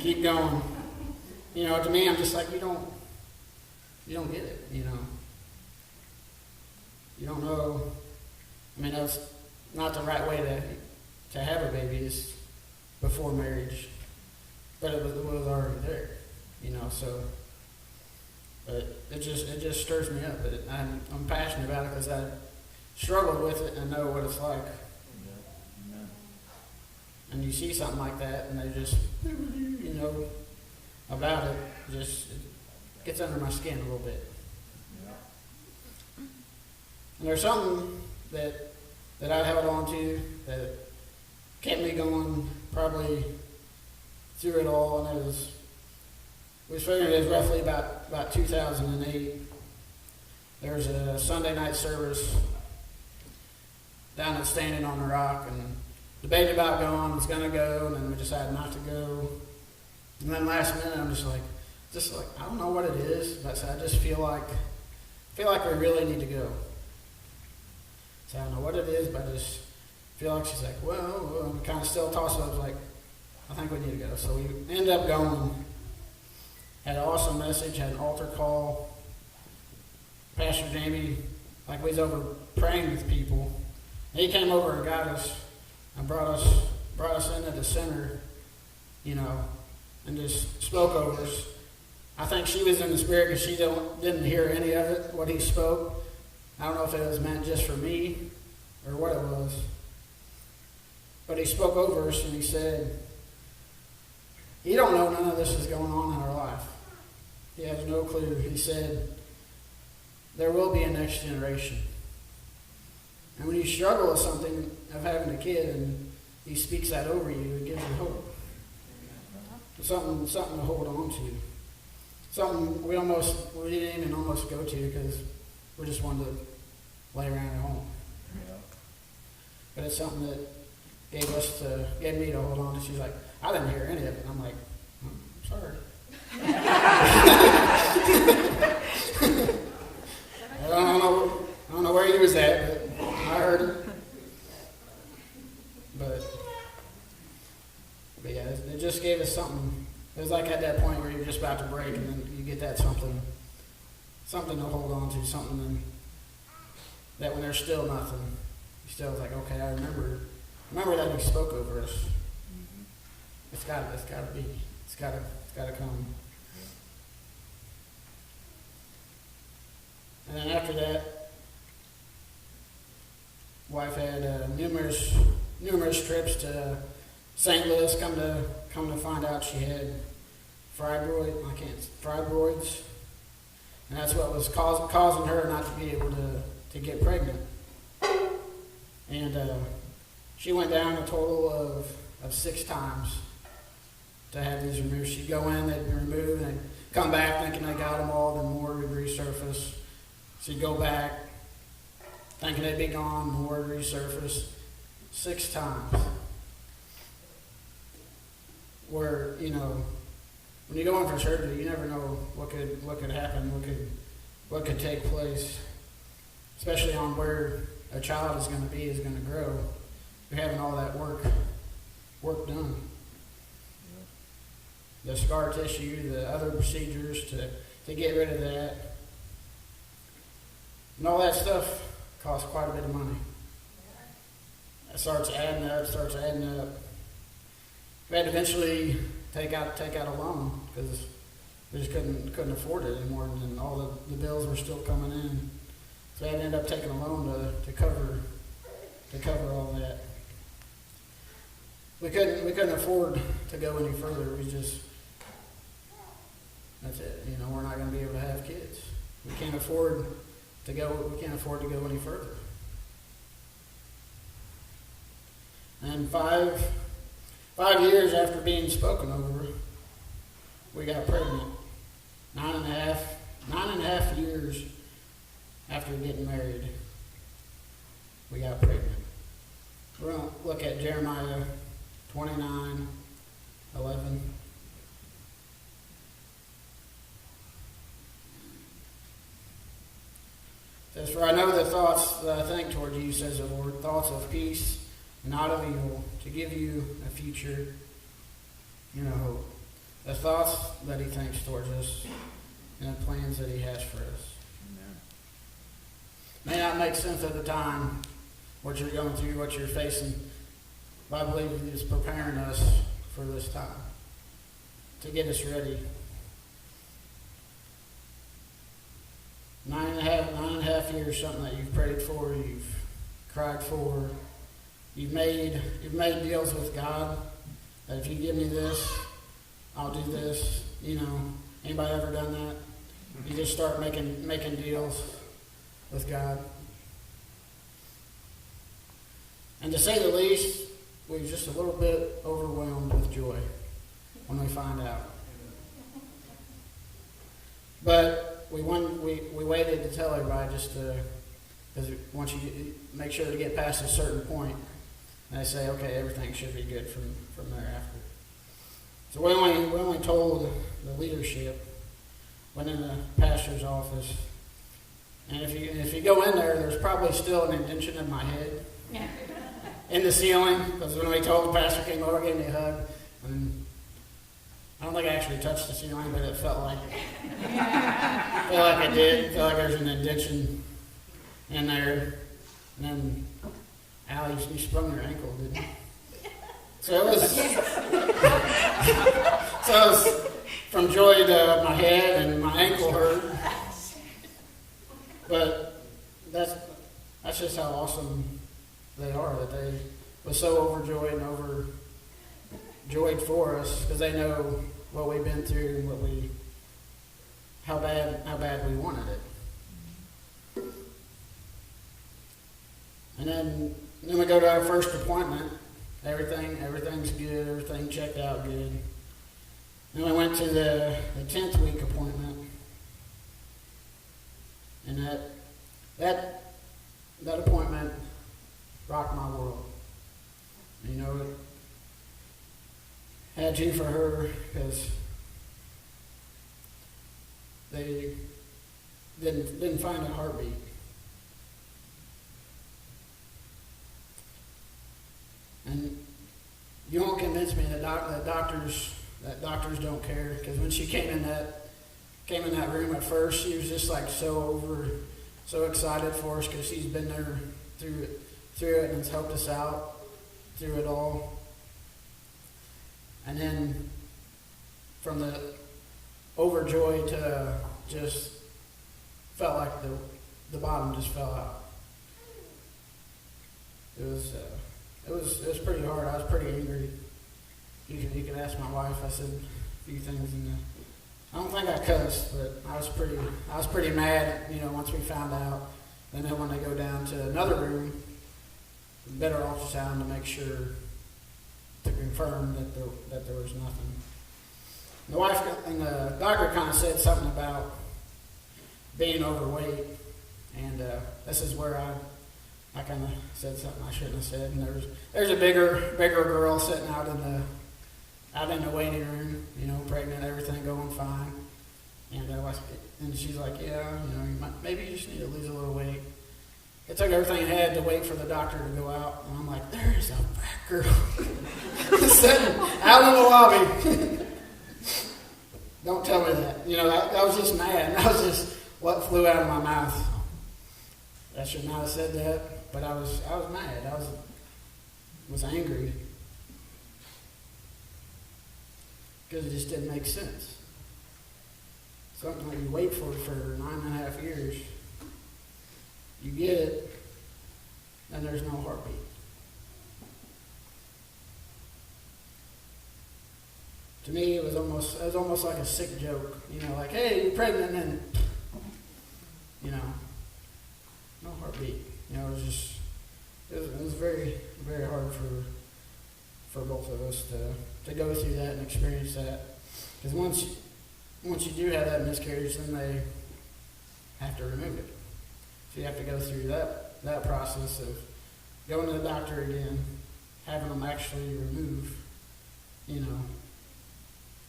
keep going. You know, to me, I'm just like, you don't get it, you know. You don't know. I mean, that's not the right way to have a baby is before marriage. But it was already there, you know, so. But it just stirs me up. But I'm passionate about it because I struggled with it and know what it's like. Yeah. And you see something like that, and they just, you know, about it, it gets under my skin a little bit. Yeah. And there's something that I held on to that kept me going probably through it all, and we figured it was roughly about 2008. There was a Sunday night service down at Standing on the Rock, and debated about going, was going to go, and then we decided not to go. And then last minute, I'm just like, I don't know what it is, but I just feel like we really need to go. So I don't know what it is, but I just feel like she's like, well, I'm kind of still tossing. I was like, I think we need to go. So we ended up going. Had an awesome message, had an altar call. Pastor Jamie, like we was over praying with people. He came over and got us and brought us into the center, you know, and just spoke over us. I think she was in the spirit because she didn't hear any of it, what he spoke. I don't know if it was meant just for me or what it was. But he spoke over us and he said, you don't know none of this is going on in our life. He has no clue. He said, there will be a next generation. And when you struggle with something of having a kid and he speaks that over you, it gives you hope. Something to hold on to. Something we didn't even almost go to because we just wanted to lay around at home. Yeah. But it's something that gave me to hold on to. She's like, I didn't hear any of it. And I'm like, I'm sorry. I don't know where you was at, but I heard it. But yeah, it just gave us something. It was like at that point where you're just about to break, and then you get that something to hold on to, something that when there's still nothing, you still like, okay, I remember that he spoke over us. It's gotta be. It's gotta come. And then after that, wife had numerous trips to St. Louis. Come to find out she had fibroids, and that's what was causing her not to be able to get pregnant. And she went down a total of 6 times to have these removed. She'd go in, they'd be removed, and they'd come back thinking they got them all, then more would resurface. She'd go back thinking they'd be gone, more would resurface. 6 times. Where, you know, when you go in for surgery, you never know what could happen, what could take place, especially on where a child is going to grow. You're having all that work done. The scar tissue, the other procedures to get rid of that. And all that stuff costs quite a bit of money. It starts adding up. We had to eventually take out a loan because we just couldn't afford it anymore, and all the bills were still coming in. So we had to end up taking a loan to cover all that. We couldn't afford to go any further. That's it. You know, we're not going to be able to have kids. We can't afford to go any further. And five years after being spoken over, we got pregnant. 9.5 years after getting married, we got pregnant. We're going to look at Jeremiah 29:11. It says, for I know the thoughts that I think toward you, says the Lord, thoughts of peace, not of evil, to give you a future and a hope. the thoughts that he thinks towards us, and the plans that he has for us. May not make sense at the time, what you're going through, what you're facing, but I believe he is preparing us for this time, to get us ready. 9.5 years, something that you've prayed for, you've cried for, you've made deals with God, that if you give me this, I'll do this. Anybody ever done that? You just start making deals with God. And to say the least, we were just a little bit overwhelmed with joy when we find out. But we waited to tell everybody, just because once you make sure to get past a certain point, and they say, okay, everything should be good from thereafter. So we only told the leadership, went in the pastor's office, and if you go in there, there's probably still an indentation in my head in the ceiling, because when we told the pastor came over, gave me a hug, and I don't think I actually touched the ceiling, but it felt like I did. It felt like there's an indentation in there. And then, Al, you sprung your ankle, didn't you? So it was from joy to my head, and my ankle hurt. But that's just how awesome they are, that they were so overjoyed and overjoyed for us, because they know what we've been through and how bad we wanted it. And then we go to our first appointment. Everything's good. Everything checked out good. Then we went to the 10th week appointment, and that appointment rocked my world. It had to for her, because they didn't find a heartbeat. And you won't convince me that doctors don't care, because when she came in that room at first, she was just like so excited for us, because she's been there through it and has helped us out through it all. And then from the overjoyed to just felt like the bottom just fell out. It was pretty hard. I was pretty angry. You can ask my wife. I said a few things I don't think I cussed, but I was pretty mad, once we found out. And then when they go down to another room, better ultrasound to make sure, to confirm that there was nothing. The wife and the doctor kind of said something about being overweight, and this is where I kind of said something I shouldn't have said. And there's a bigger girl sitting out in the waiting room, pregnant, everything going fine, and she's like, yeah, maybe you just need to lose a little weight. It took everything I had to wait for the doctor to go out, and I'm like, there's a fat girl sitting out in the lobby. Don't tell me that. I was just mad. That was just what flew out of my mouth. I should not have said that, but I was mad. I was angry, because it just didn't make sense. Something that you wait for 9.5 years, you get it, and there's no heartbeat. To me, it was almost like a sick joke. Like, hey, you're pregnant, and no heartbeat. It was very, very hard for both of us to go through that and experience that. Because once you do have that miscarriage, then they have to remove it. So you have to go through that process of going to the doctor again, having them actually remove,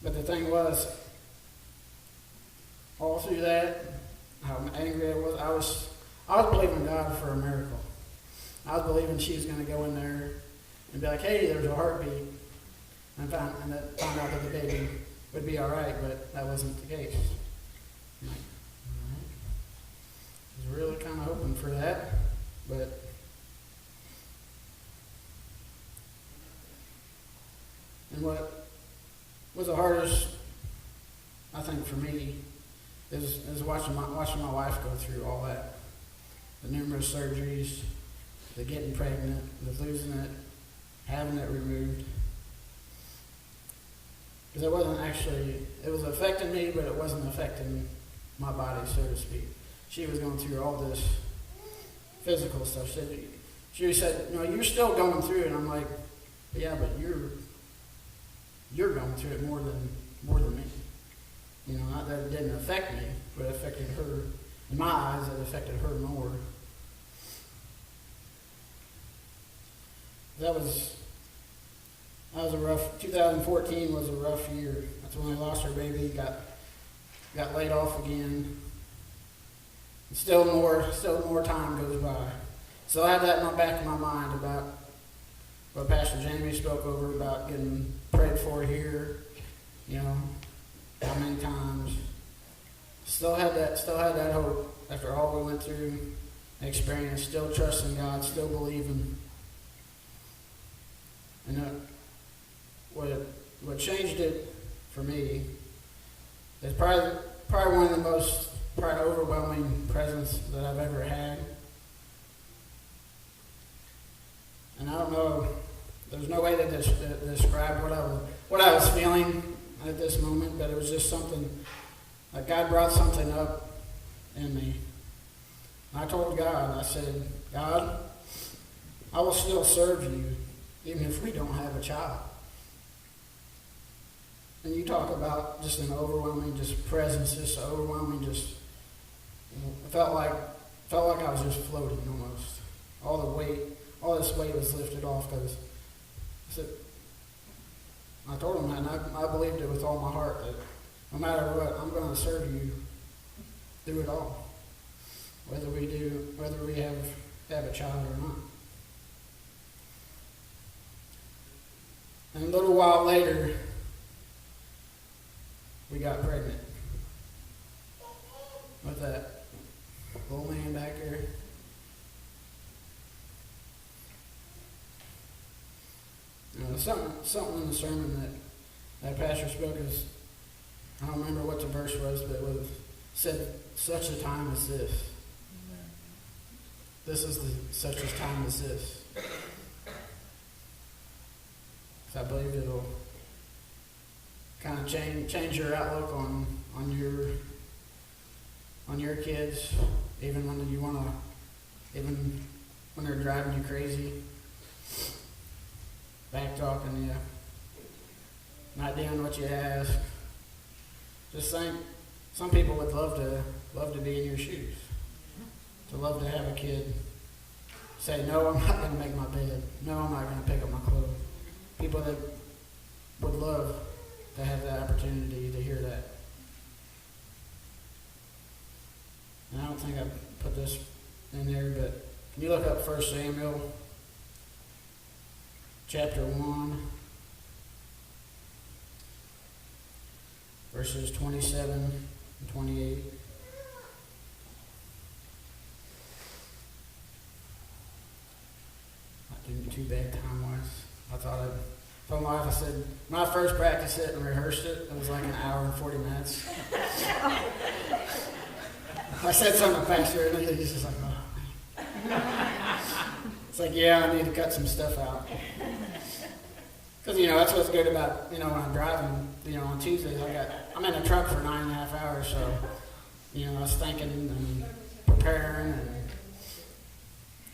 But the thing was, all through that, how angry I was believing God for a miracle. I was believing she was going to go in there and be like, hey, there's a heartbeat, and find out that the baby would be all right, but that wasn't the case. I'm like, all right. I was really kind of hoping for that, but and what was the hardest, I think, for me is watching my wife go through all that, the numerous surgeries, the getting pregnant, the losing it, having it removed. Because it was affecting me, but it wasn't affecting my body, so to speak. She was going through all this physical stuff. She said, no, you're still going through it. And I'm like, yeah, but you're going through it more than me. You know, not that it didn't affect me, but it affected her. In my eyes, it affected her more. That was a rough, 2014 was a rough year. That's when I lost our baby, got laid off again. And still more time goes by. So I have that in the back of my mind about what Pastor Jamie spoke over about getting prayed for here, you know, how many times. Still had that hope after all we went through and experienced, still trusting God, still believing. And what changed it for me is probably one of the most overwhelming presents that I've ever had. And I don't know, there's no way to describe what I was feeling at this moment, but it was just something, like God brought something up in me. And I told God, I said, God, I will still serve you even if we don't have a child. And you talk about just an overwhelming presence, just overwhelming, I felt like I was just floating almost. All this weight was lifted off because I told him that, and I believed it with all my heart that no matter what, I'm going to serve you through it all, whether we have a child or not. And a little while later, we got pregnant with that little man back there. You know, something in the sermon that pastor spoke is, I don't remember what the verse was, but it said, such a time as this. This is such a time as this. So I believe it'll kind of change your outlook on your kids, even when they're driving you crazy, back talking you, not doing what you ask. Just think, some people would love to be in your shoes, to love to have a kid say, no, I'm not going to make my bed. No, I'm not going to pick up my clothes. People that would love to have that opportunity to hear that. And I don't think I put this in there, but can you look up 1 Samuel chapter 1, verses 27 and 28. Not doing too bad time-wise. I told my wife, I said, when I first practiced it and rehearsed it, it was like an hour and 40 minutes. I said something to Pastor, and he's just like, oh. It's like, yeah, I need to cut some stuff out. Because, that's what's good about, when I'm driving, on Tuesdays, I'm in a truck for 9.5 hours, so, I was thinking and preparing and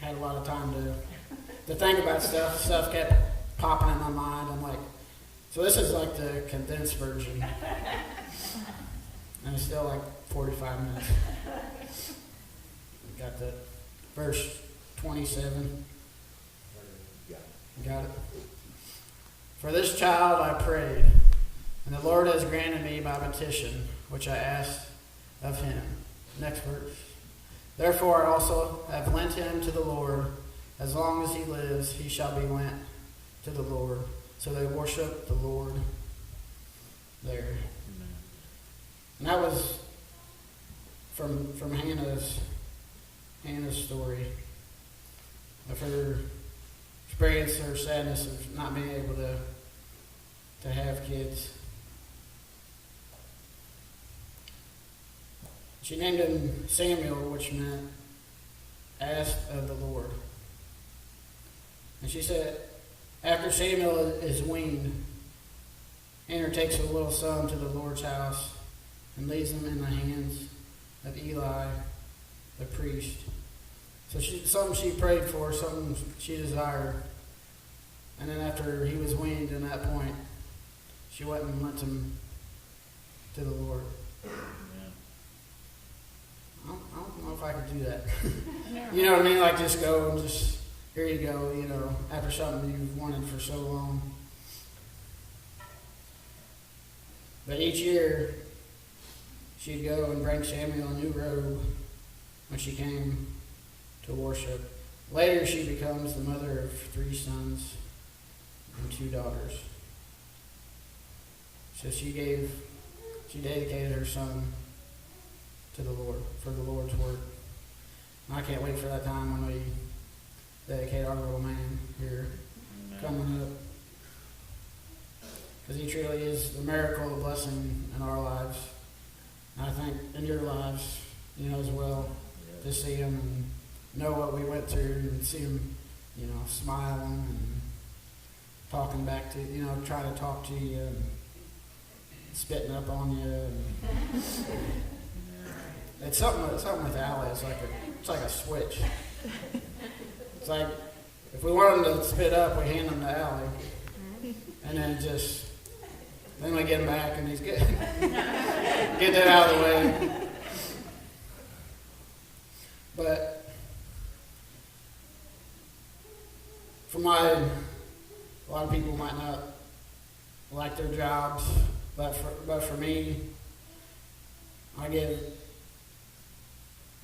had a lot of time to think about stuff. Stuff kept popping in my mind. I'm like, so this is like the condensed version. And it's still like 45 minutes. Got that verse 27. Got it? For this child I prayed, and the Lord has granted me my petition, which I asked of him. Next verse. Therefore I also have lent him to the Lord. As long as he lives, he shall be lent to the Lord. So they worship the Lord there. that was from Hannah's story of her experience, her sadness of not being able to have kids. She named him Samuel, which meant asked of the Lord. And she said, after Samuel is weaned, Hannah takes her little son to the Lord's house and leaves him in the hands of Eli, the priest. So something she prayed for, something she desired. And then after he was weaned, at that point, she went and lent him to the Lord. I don't know if I could do that. You know what I mean? Like, just go and just, here you go, you know, after something you've wanted for so long. But each year, she'd go and bring Samuel a new robe when she came to worship. Later, she becomes the mother of 3 sons and 2 daughters. So she dedicated her son to the Lord, for the Lord's work. And I can't wait for that time when we dedicate our little man here coming up. Because he truly is the miracle, the blessing in our lives. And I think in your lives, you know, as well, to see him and know what we went through and see him, you know, smiling and talking back to, you know, trying to talk to you and spitting up on you. And it's something with Allie. It's like a switch. It's like if we want him to spit up, we hand him to Allie, and then we get him back, and he's good. Get that out of the way. But a lot of people might not like their jobs, but for me, I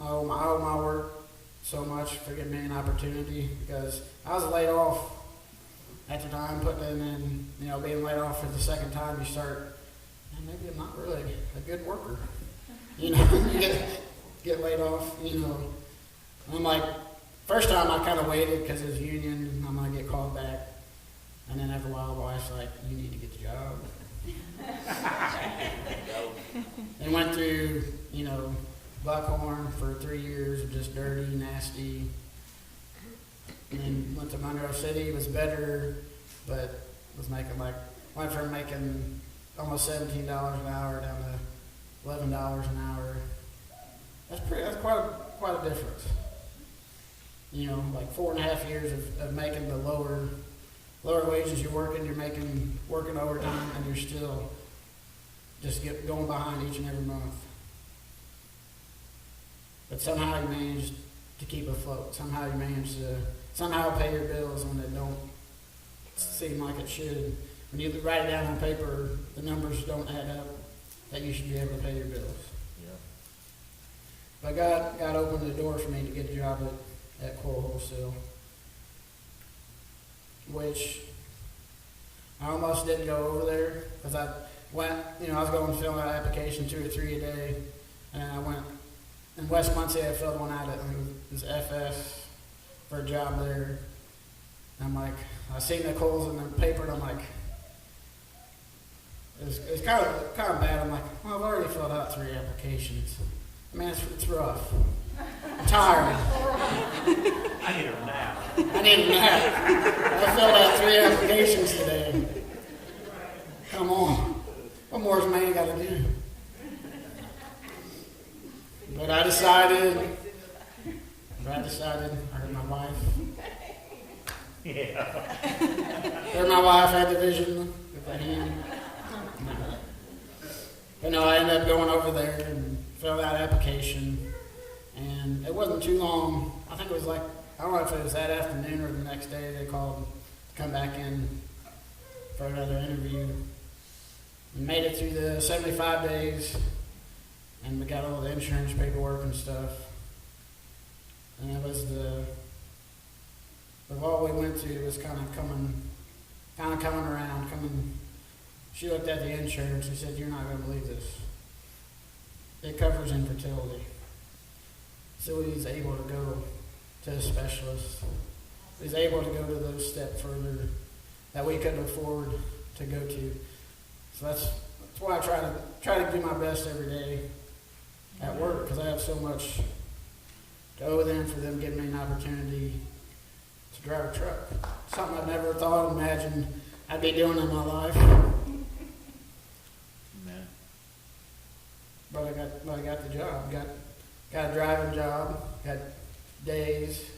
owe my work so much for giving me an opportunity, because I was laid off at the time, putting in, you know, being laid off for the second time, you start, maybe I'm not really a good worker. You know, you get laid off, you know. I'm like, first time I kind of waited because it was union, and I'm going to get called back. And then after a while, the wife's like, you need to get the job. And went through, you know, Buckhorn for 3 years of just dirty, nasty. And then went to Monroe City, was better, but went from making almost $17 an hour down to $11 an hour. That's quite a difference. You know, like 4.5 years of making the lower wages you're working overtime, and you're still just going behind each and every month. But somehow you managed to keep afloat. Somehow you managed to pay your bills when it don't seem like it should. When you write it down on paper, the numbers don't add up that you should be able to pay your bills. Yeah. But God opened the door for me to get a job at Coral Wholesale, which I almost didn't go over there because I was going to fill out an application 2 or 3 a day, and I went in West Muncie. I filled one out at this FS for a job there. And I'm like, I seen the Coles in the paper, and I'm like, it's kind of bad. I'm like, well, I've already filled out 3 applications. I mean, it's rough. I'm tired. I need a nap. I filled out 3 applications today. Come on. What more has man got to do? But I decided, I heard my wife. Yeah. Heard my wife had the vision with the hand. But no, I ended up going over there and filled out an application. And it wasn't too long. I think it was I don't know if it was that afternoon or the next day they called to come back in for another interview. We made it through the 75 days, and we got all the insurance paperwork and stuff. And it was of all we went through was kind of coming around. She looked at the insurance and said, "You're not going to believe this. it covers infertility. So he's able to go to a specialist. He's able to go to those steps further that we couldn't afford to go to. So that's why I try to do my best every day at work, because I have so much to owe them for them giving me an opportunity to drive a truck. Something I never thought, imagined I'd be doing in my life. Amen. But I got the job. Got a driving job. Got days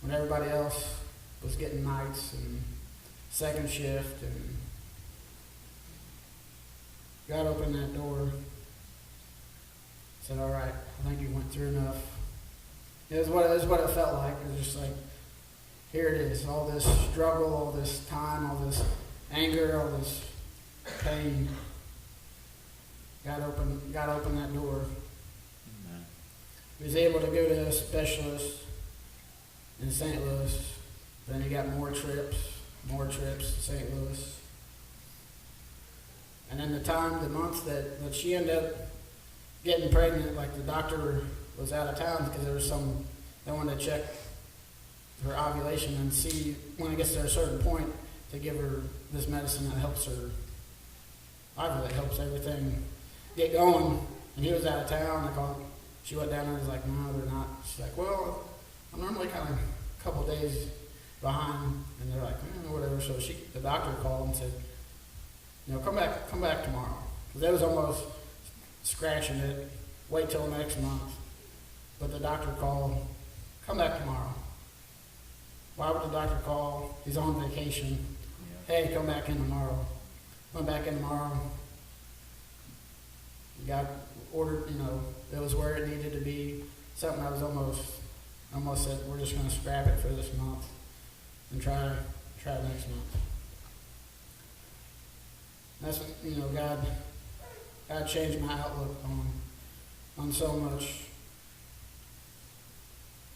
when everybody else was getting nights and second shift, and God opened that door. Said, "All right, I think you went through enough." It was what it felt like. It was just like, here it is, all this struggle, all this time, all this anger, all this pain. God opened that door. Amen. He was able to go to a specialist in St. Louis. Then he got more trips to St. Louis. And then the month that she ended up getting pregnant, like the doctor was out of town because there was they wanted to check her ovulation and see when it gets to a certain point to give her this medicine that helps her ovulate, helps everything get going. And he was out of town. She went down there and was like, "No, they're not." She's like, "Well, I'm normally kind of a couple days behind." And they're like, "Whatever." So the doctor called and said, come back tomorrow. Because they was almost scratching it. Wait till next month. But the doctor called, "Come back tomorrow." Why would the doctor call? He's on vacation. Yeah. "Hey, come back in tomorrow." Went back in tomorrow. Got ordered, it was where it needed to be. Something I was almost said, "We're just going to scrap it for this month and try next month." That's, God changed my outlook on so much.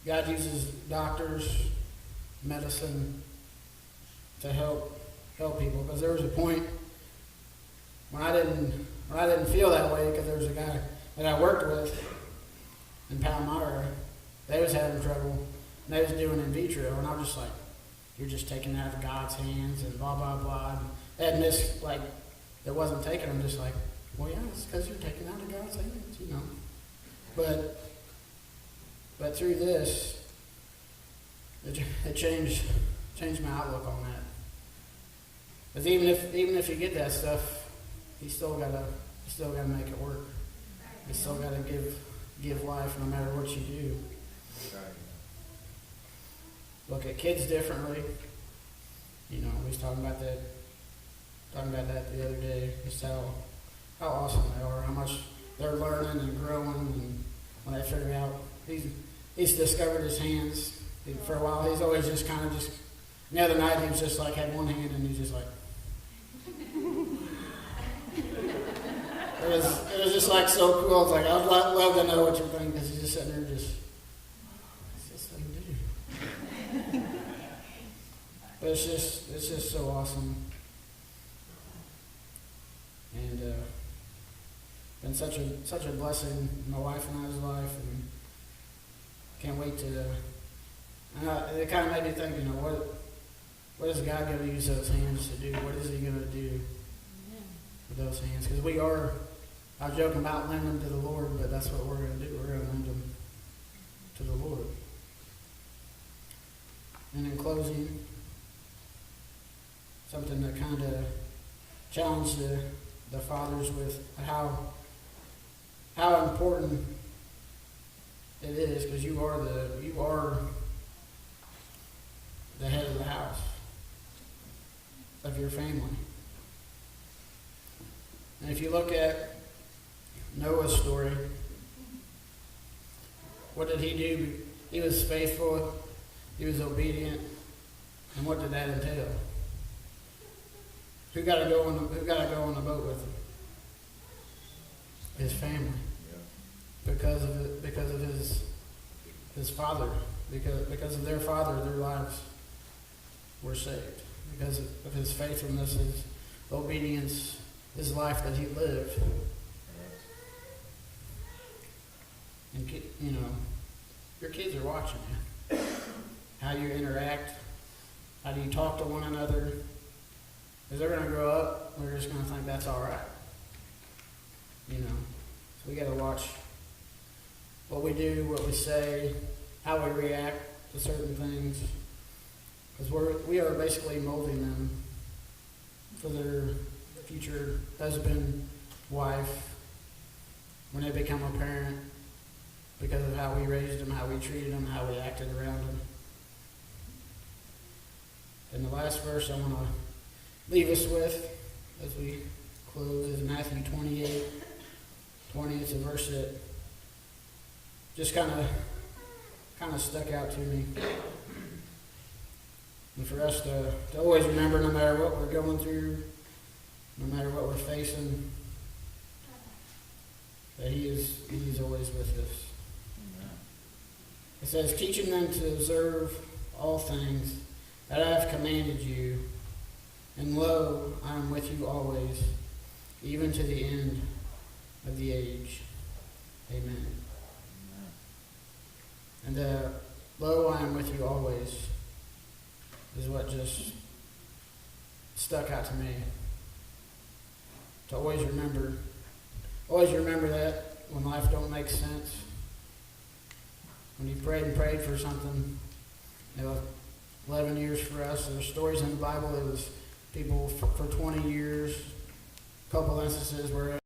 God uses doctors, medicine to help people. Because there was a point when I didn't feel that way, because there was a guy that I worked with in Palmyra. They was having trouble, and they was doing in vitro, and I was just like, "You're just taking it out of God's hands," and blah, blah, blah. And they had missed, it wasn't taken. I'm just like, "Well, yeah, it's because you're taking it out of God's hands, But through this, it changed my outlook on that. Because even if you get that stuff, you still gotta make it work. You still gotta give life no matter what you do. Look at kids differently. We was talking about that the other day. Just how awesome they are, how much they're learning and growing, and when they figure out he's discovered his hands. For a while, he's always just kind of just. The other night, he was just like had one hand, and he's just like. It was just like so cool. It's like I'd love to know what you think, because he's just sitting there just. What's this thing do? But it's just so awesome, and been such a blessing in my wife and I's life, and can't wait to. It kind of made me think, what is God going to use those hands to do? What is He going to do with those hands? Because I was joking about lending them to the Lord, but that's what we're going to do. We're going to lend them to the Lord. And in closing, something to kind of challenge the fathers with how important it is, because you are the head of the house of your family. And if you look at Noah's story, what did he do? He was faithful, he was obedient, and what did that entail? Who got to go on the boat with him? His family. Because of his father, because of their father, their lives were saved. Because of his faithfulness, his obedience, his life that he lived. And, you know, your kids are watching you. How you interact, how do you talk to one another. Because they're going to grow up, we're just going to think that's all right. You know, so we got to watch what we do, what we say, how we react to certain things. Because we are basically molding them for their future husband, wife, when they become a parent, because of how we raised them, how we treated them, how we acted around them. And the last verse I want to leave us with as we close is Matthew 28:20. It's a verse that just kind of stuck out to me. And for us to always remember, no matter what we're going through, no matter what we're facing, that He's always with us. It says, teaching them to observe all things that I have commanded you, and lo, I am with you always, even to the end of the age. Amen. And lo, I am with you always is what just stuck out to me. To always remember that when life don't make sense. When you prayed for something, 11 years for us. There's stories in the Bible. It was people for 20 years. A couple instances where